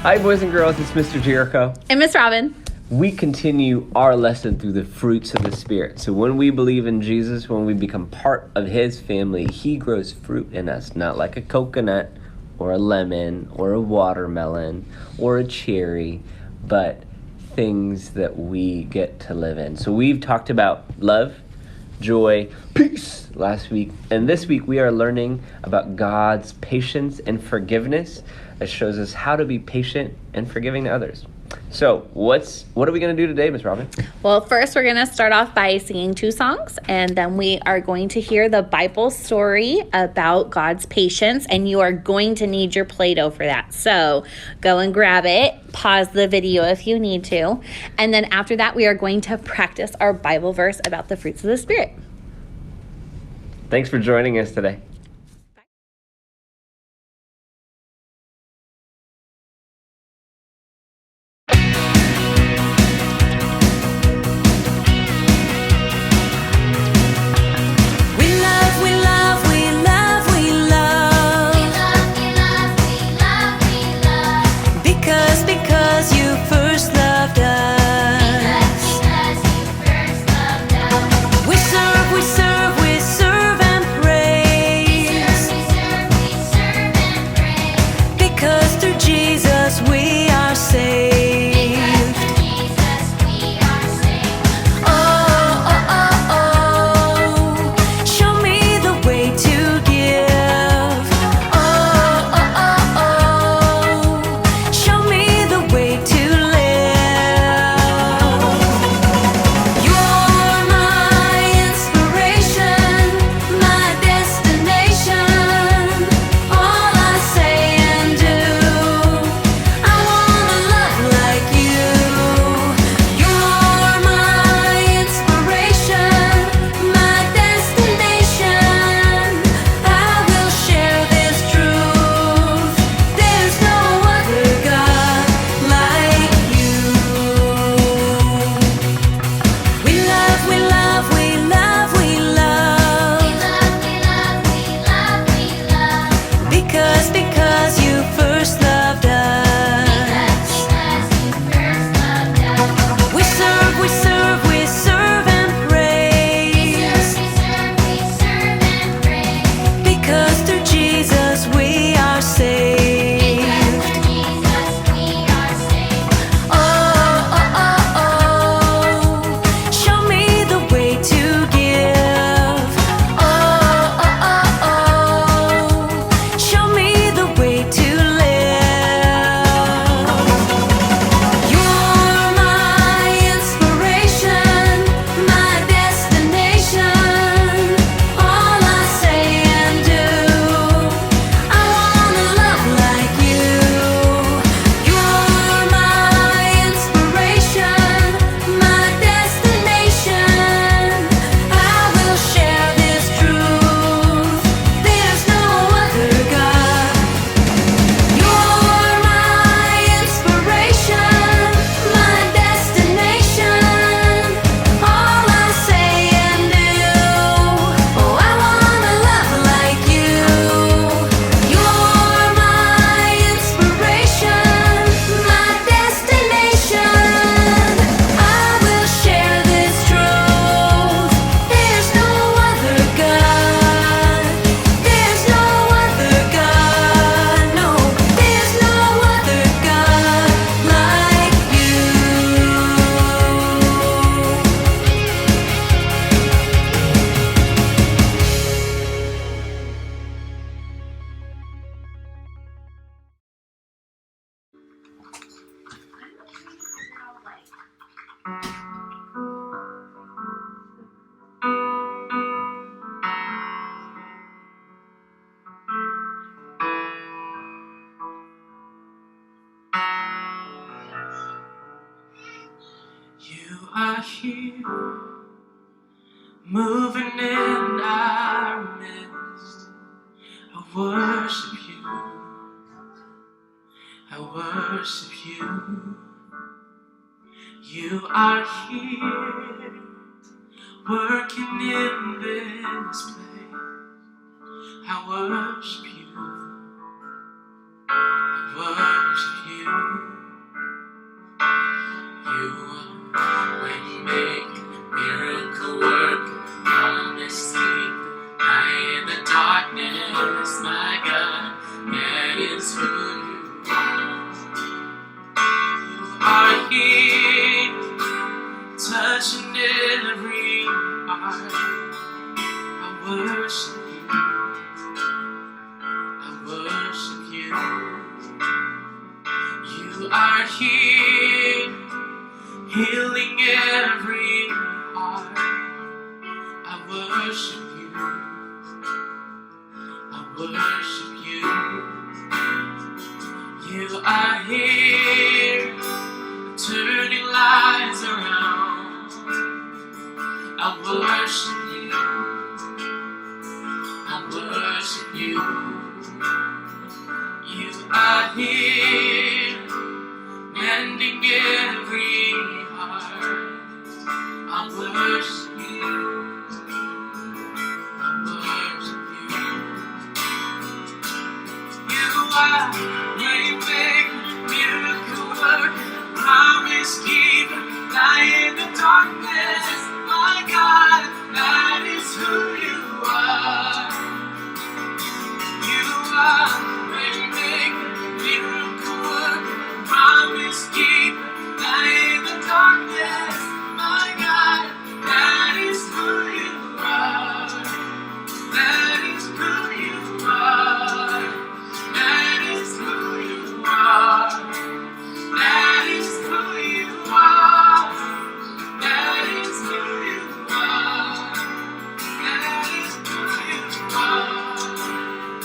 Hi, boys and girls. It's Mr. Jericho. And Miss Robin. We continue our lesson through the fruits of the Spirit. So when we believe in Jesus, when we become part of His family, He grows fruit in us, not like a coconut or a lemon or a watermelon or a cherry, but things that we get to live in. So we've talked about love, joy, peace last week. And this week we are learning about God's patience and forgiveness that shows us how to be patient and forgiving to others. So what are we going to do today, Miss Robin? Well, first we're going to start off by singing 2 songs, and then we are going to hear the Bible story about God's patience, and you are going to need your Play-Doh for that. So go and grab it, pause the video if you need to, and then after that we are going to practice our Bible verse about the fruits of the Spirit. Thanks for joining us today. You are here, moving in our midst. I worship you, I worship you. You are here, working in this place. I worship you, I you. You are waymaker, miracle worker, promise keeper, light in the darkness, my God, that is who you are here, touching every heart. I worship you, I worship you. You are here, healing every heart. I worship you, I worship you. You are here, turning lives around. I worship you, I worship you. You are here, mending every heart. I worship you, I worship you. You are waymaker, miracle worker, promise keeper, light in the darkness. My God, that is who you are. You are waymaker, miracle worker, promise keeper, light in the darkness. My God, that is who you are. That is who you are. That is who you are. That is who you are. That is who you are. That is who you are.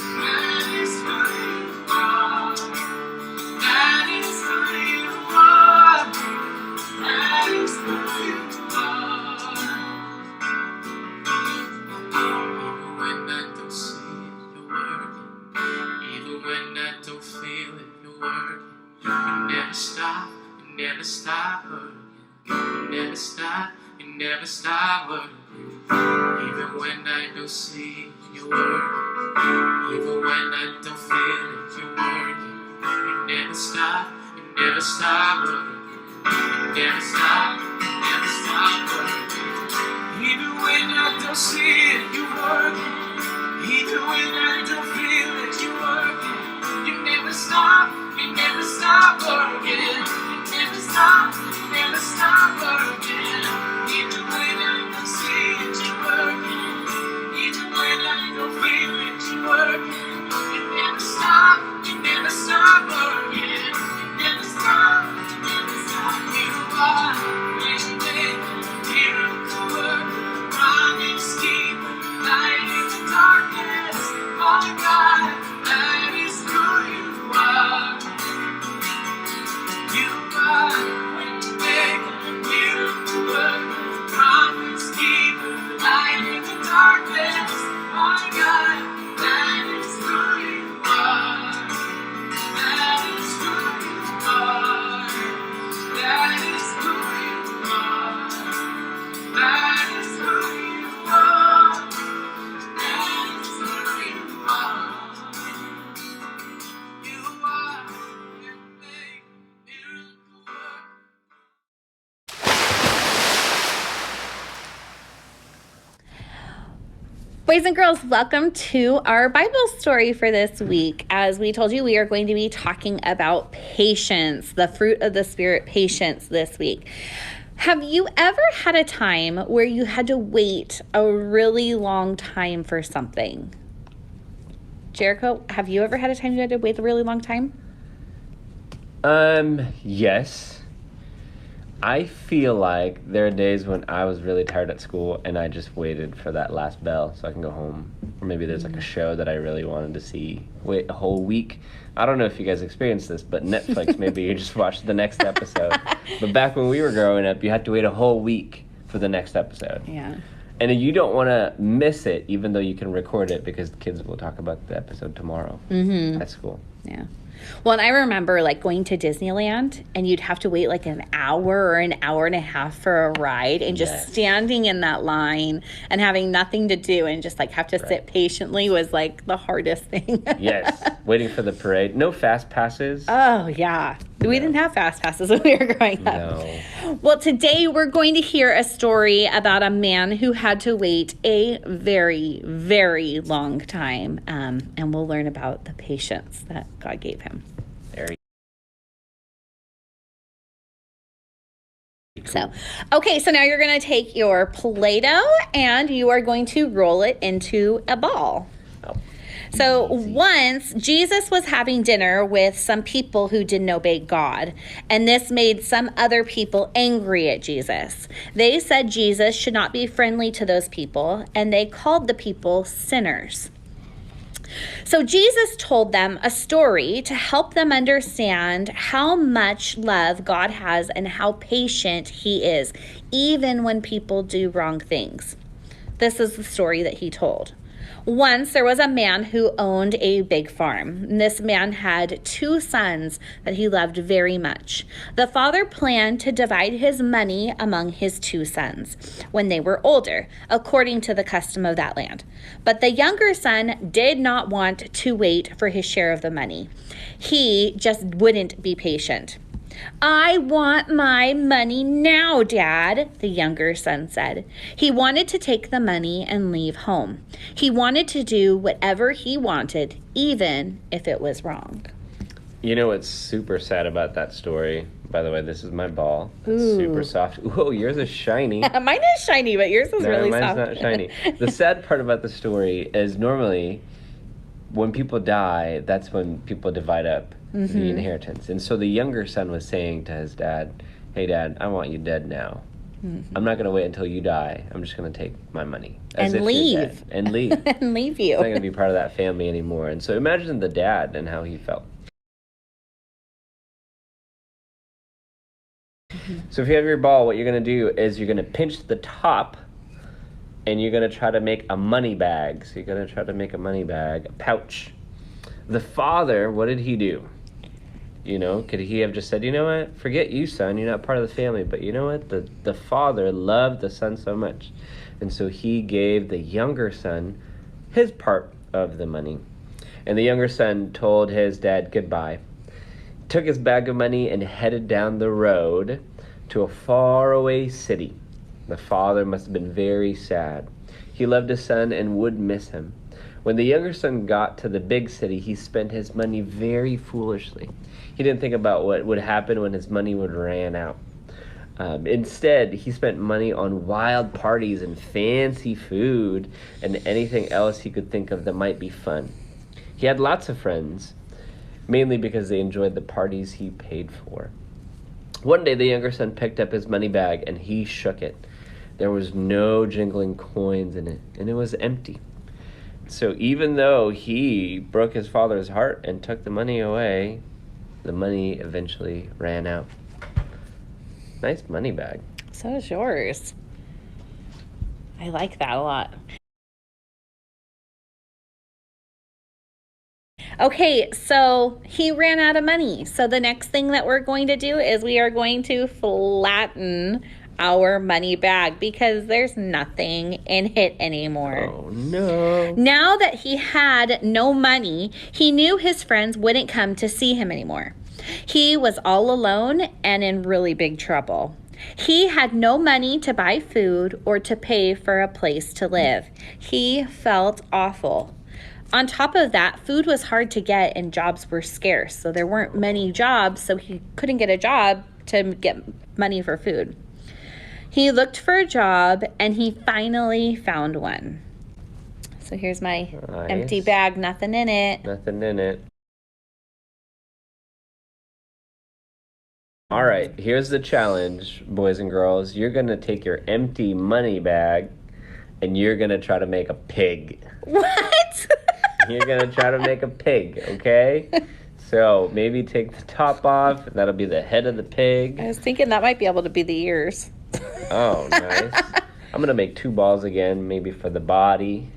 That is who you are. That is who you are. That is who you are. Even when I don't see it, you're working. Even when I don't feel it, you're working. You never stop, you never stop working. You never stop, you never stop working. Even when I don't see it, you're working. Even when I don't feel it, you're working. You never stop working. You never stop working. Even when I don't see it, you're working. Even when I don't feel it, you're working. You never stop working. You never stop working. Even when I don't see it, you're working. Even when I don't feel it, you're working. You never stop working. You never stop. You are waymaker, miracle worker, promise keeper, light in the darkness. My God, that is who you are. You are waymaker, miracle worker, promise keeper, light in the darkness. My God, that is who you are. That is who you are. That is who you are. That is who you are. That is who you are. You are waymaker, miracle worker. Boys and girls, welcome to our Bible story for this week. As we told you, we are going to be talking about patience, the fruit of the Spirit, patience this week. Have you ever had a time where you had to wait a really long time for something? Jericho, have you ever had a time you had to wait a really long time? Yes. I feel like there are days when I was really tired at school and I just waited for that last bell so I can go home. Or maybe there's like a show that I really wanted to see. Wait a whole week. I don't know if you guys experienced this, but Netflix, maybe you just watched the next episode. But back when we were growing up, you had to wait a whole week for the next episode. Yeah. And you don't want to miss it, even though you can record it, because kids will talk about the episode tomorrow at school. Yeah. Well, and I remember like going to Disneyland and you'd have to wait like an hour or an hour and a half for a ride and just standing in that line and having nothing to do and just like have to sit patiently was like the hardest thing. Yes. Waiting for the parade. No fast passes. Oh, yeah. We didn't have fast passes when we were growing up. No. Well, today we're going to hear a story about a man who had to wait a very, very long time. And we'll learn about the patience that God gave him. Very cool. So now you're going to take your Play-Doh and you are going to roll it into a ball. Oh. So once Jesus was having dinner with some people who didn't obey God, and this made some other people angry at Jesus. They said Jesus should not be friendly to those people, and they called the people sinners. So Jesus told them a story to help them understand how much love God has and how patient he is, even when people do wrong things. This is the story that he told. Once there was a man who owned a big farm. And this man had 2 sons that he loved very much. The father planned to divide his money among his 2 sons when they were older, according to the custom of that land. But the younger son did not want to wait for his share of the money. He just wouldn't be patient. I want my money now, Dad, the younger son said. He wanted to take the money and leave home. He wanted to do whatever he wanted, even if it was wrong. You know what's super sad about that story? By the way, this is my ball. It's Ooh. super soft. Whoa, yours is shiny. Mine is shiny, but yours is really mine's soft. not shiny. The sad part about the story is normally when people die, that's when people divide up the inheritance. And so the younger son was saying to his dad, hey, Dad, I want you dead now. I'm not going to wait until you die. I'm just going to take my money. And leave. And leave. And leave you. I'm not going to be part of that family anymore. And so imagine the dad and how he felt. So if you have your ball, what you're going to do is you're going to pinch the top and you're going to try to make a money bag. So you're going to try to make a money bag, a pouch. The father, what did he do? You know, could he have just said, you know what, forget you, son, you're not part of the family. But you know what, the father loved the son so much. And so he gave the younger son his part of the money. And the younger son told his dad goodbye, took his bag of money and headed down the road to a faraway city. The father must have been very sad. He loved his son and would miss him. When the younger son got to the big city, he spent his money very foolishly. He didn't think about what would happen when his money would ran out. Instead, he spent money on wild parties and fancy food and anything else he could think of that might be fun. He had lots of friends, mainly because they enjoyed the parties he paid for. One day, the younger son picked up his money bag and he shook it. There was no jingling coins in it, and it was empty. So even though he broke his father's heart and took the money away, the money eventually ran out. Nice money bag. So is yours. I like that a lot. Okay, so he ran out of money. So the next thing that we're going to do is we are going to flatten our money bag because there's nothing in it anymore. Oh, no. Now that he had no money, he knew his friends wouldn't come to see him anymore. He was all alone and in really big trouble. He had no money to buy food or to pay for a place to live. He felt awful. On top of that, food was hard to get and jobs were scarce. So there weren't many jobs, so he couldn't get a job to get money for food. He looked for a job and he finally found one. So here's my empty bag, nothing in it. Nothing in it. All right, here's the challenge, boys and girls. You're going to take your empty money bag and you're going to try to make a pig. What? You're going to try to make a pig, okay? So maybe take the top off. That'll be the head of the pig. I was thinking that might be able to be the ears. Oh, nice. I'm going to make 2 balls again, maybe for the body.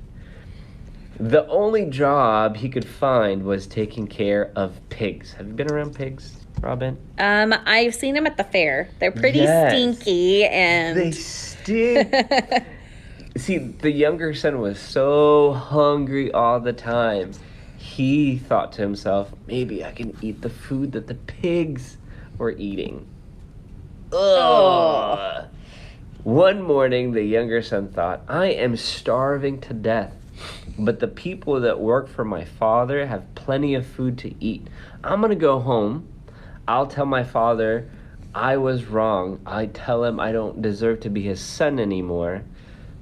The only job he could find was taking care of pigs. Have you been around pigs, Robin? I've seen them at the fair. They're pretty Yes. stinky and They stink. See, the younger son was so hungry all the time. He thought to himself, maybe I can eat the food that the pigs were eating. Ugh. One morning, the younger son thought, I am starving to death, but the people that work for my father have plenty of food to eat. I'm going to go home. I'll tell my father I was wrong. I tell him I don't deserve to be his son anymore,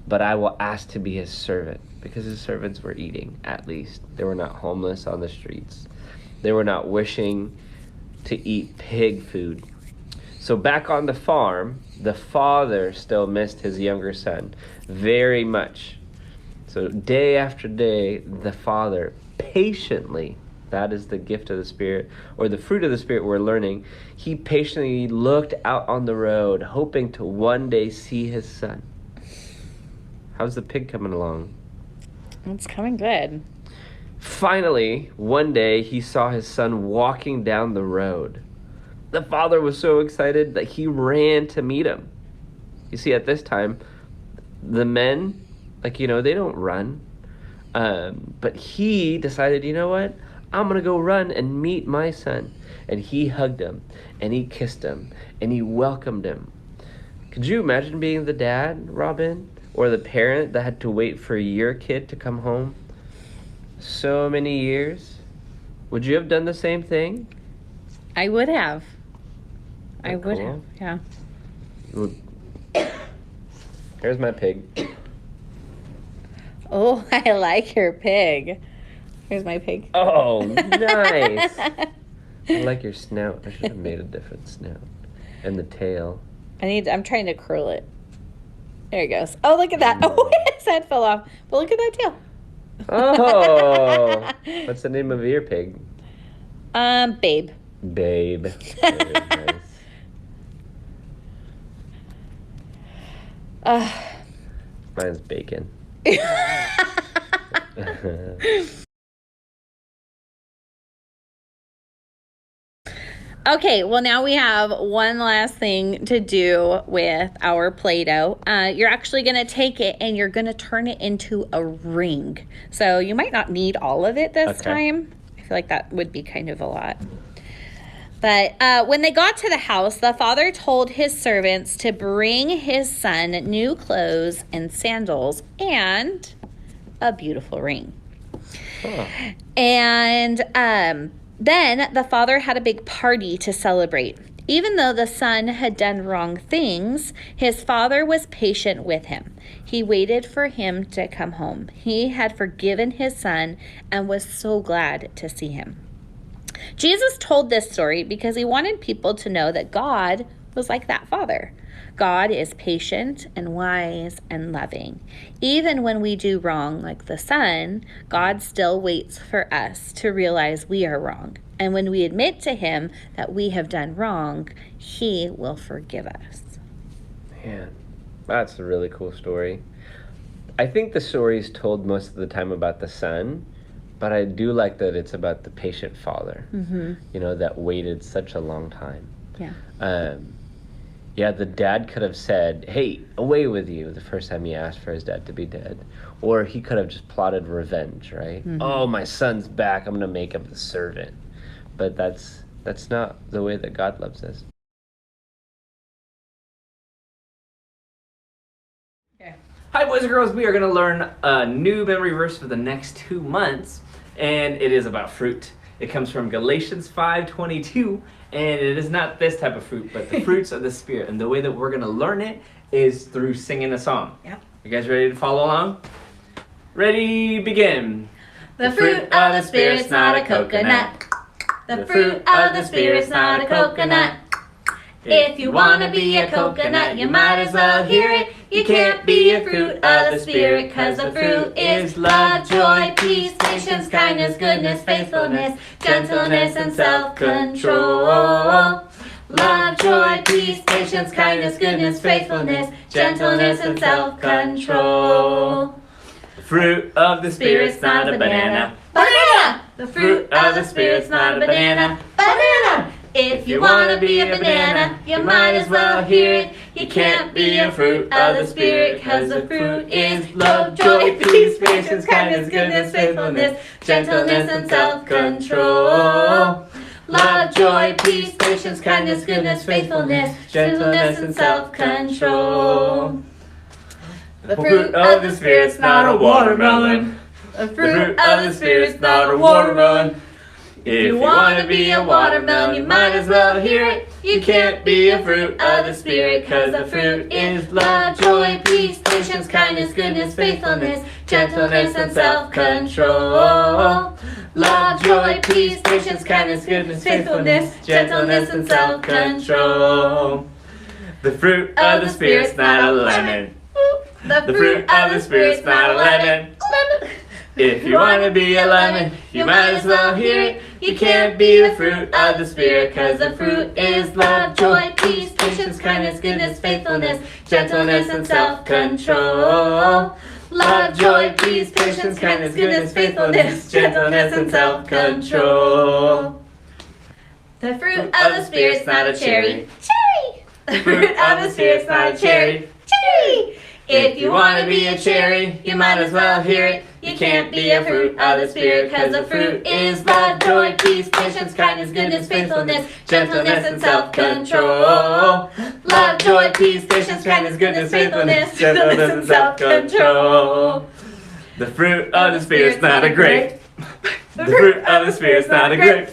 but I will ask to be his servant, because his servants were eating, at least. They were not homeless on the streets. They were not wishing to eat pig food. So back on the farm, the father still missed his younger son very much. So day after day, the father patiently, that is the gift of the Spirit, or the fruit of the Spirit we're learning, he patiently looked out on the road, hoping to one day see his son. How's the pig coming along? it's coming good. Finally, one day, he saw his son walking down the road. The father was so excited that he ran to meet him. You see, at this time, the men, they don't run. But he decided, you know what? I'm going to go run and meet my son. And he hugged him, and he kissed him, and he welcomed him. Could you imagine being the dad, Robin? Or the parent that had to wait for your kid to come home? So many years. Would you have done the same thing? I would have. I Oh, would cool. have, yeah. Here's my pig. Oh, I like your pig. Here's my pig. Oh, nice. I like your snout. I should have made a different snout. And the tail. I'm trying to curl it. There it goes. Oh, look at that. Oh, his head fell off. But look at that tail. Oh. What's the name of your pig? Babe. Babe. Very nice. Mine's Bacon. Okay, well, now we have one last thing to do with our Play-Doh. You're actually going to take it and you're going to turn it into a ring. So you might not need all of it this time. I feel like that would be kind of a lot. But when they got to the house, the father told his servants to bring his son new clothes and sandals and a beautiful ring. Huh. And then the father had a big party to celebrate. Even though the son had done wrong things, his father was patient with him. He waited for him to come home. He had forgiven his son and was so glad to see him. Jesus told this story because he wanted people to know that God was like that father. God is patient and wise and loving. Even when we do wrong, like the son, God still waits for us to realize we are wrong. And when we admit to him that we have done wrong, he will forgive us. Man, that's a really cool story. I think the story is told most of the time about the son, but I do like that it's about the patient father, that waited such a long time. Yeah. Yeah, the dad could have said, hey, away with you, the first time he asked for his dad to be dead. Or he could have just plotted revenge, right? Oh, my son's back, I'm going to make him the servant. But that's not the way that God loves us. Okay. Hi, boys and girls. We are going to learn a new memory verse for the next 2 months, and it is about fruit. It comes from Galatians 5:22, and it is not this type of fruit, but the fruits of the Spirit. And the way that we're going to learn it is through singing a song. Yep. You guys ready to follow along? Ready, begin. The fruit of the Spirit's not a coconut. The fruit of the Spirit's not a coconut. If you want to be a coconut, you might as well hear it. You can't be a fruit of the Spirit, 'cause the fruit is love, joy, peace, patience, kindness, goodness, faithfulness, gentleness, and self-control. Love, joy, peace, patience, kindness, goodness, faithfulness, gentleness, and self-control. fruit of the Spirit's not a banana. Banana! The fruit of the Spirit's not a banana. Banana! If you want to be a banana, you might as well hear it. You can't be a fruit of the Spirit, cause the fruit is love, joy, peace, patience, kindness, goodness, faithfulness, gentleness, and self-control. Love, joy, peace, patience, kindness, goodness, faithfulness, gentleness, and self-control. The fruit of the Spirit's not a watermelon. The fruit of the Spirit's not a watermelon. If you want to be a watermelon, you might as well hear it. You can't be a fruit of the Spirit, cause the fruit is love, joy, peace, patience, kindness, goodness, faithfulness, gentleness, and self-control. Love, joy, peace, patience, kindness, goodness, faithfulness, gentleness, and self-control. The fruit of the Spirit's not a lemon. The fruit of the Spirit's not a lemon. If you want to be a lemon, you might as well hear it. You can't be the fruit of the Spirit, cause the fruit is love, joy, peace, patience, kindness, goodness, faithfulness, gentleness, and self-control. Love, joy, peace, patience, kindness, goodness, faithfulness, gentleness, and self-control. The fruit of the Spirit's not a cherry. Cherry! The fruit of the Spirit's not a cherry. Cherry! If you want to be a cherry, you might as well hear it. You can't be a fruit of the Spirit, cause the fruit is love, joy, peace, patience, kindness, goodness, faithfulness, gentleness, and self-control. Love, joy, peace, patience, kindness, goodness, faithfulness, gentleness, and self-control. The fruit of the Spirit's not a grape. The fruit of the Spirit's not a grape.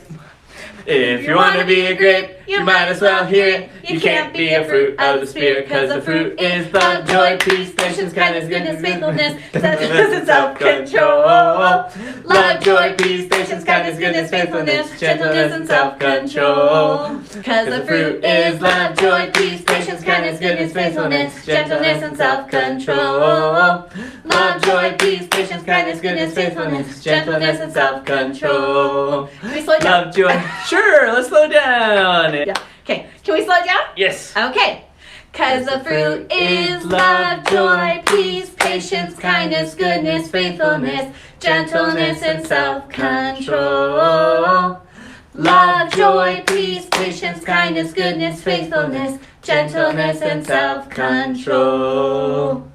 If you want to be a grape, you might as well hear it. You can't be a fruit of the Spirit, cause the fruit is love, joy, peace, patience, kindness, goodness, faithfulness, gentleness, and self-control. Love, joy, peace, patience, kindness, goodness, faithfulness, gentleness, and self-control. Cause the fruit is love, joy, peace, patience, kindness, goodness, faithfulness, gentleness, and self-control. Love, joy, peace, patience, kindness, goodness, faithfulness, gentleness, and self-control. Can we slow down? Love, joy. Sure, let's slow down. Yeah. Okay, can we slow down? Yes. Okay. Cause the fruit is love, joy, peace, patience, kindness, goodness, faithfulness, gentleness, and self-control. Love, joy, peace, patience, kindness, goodness, faithfulness, gentleness, and self-control.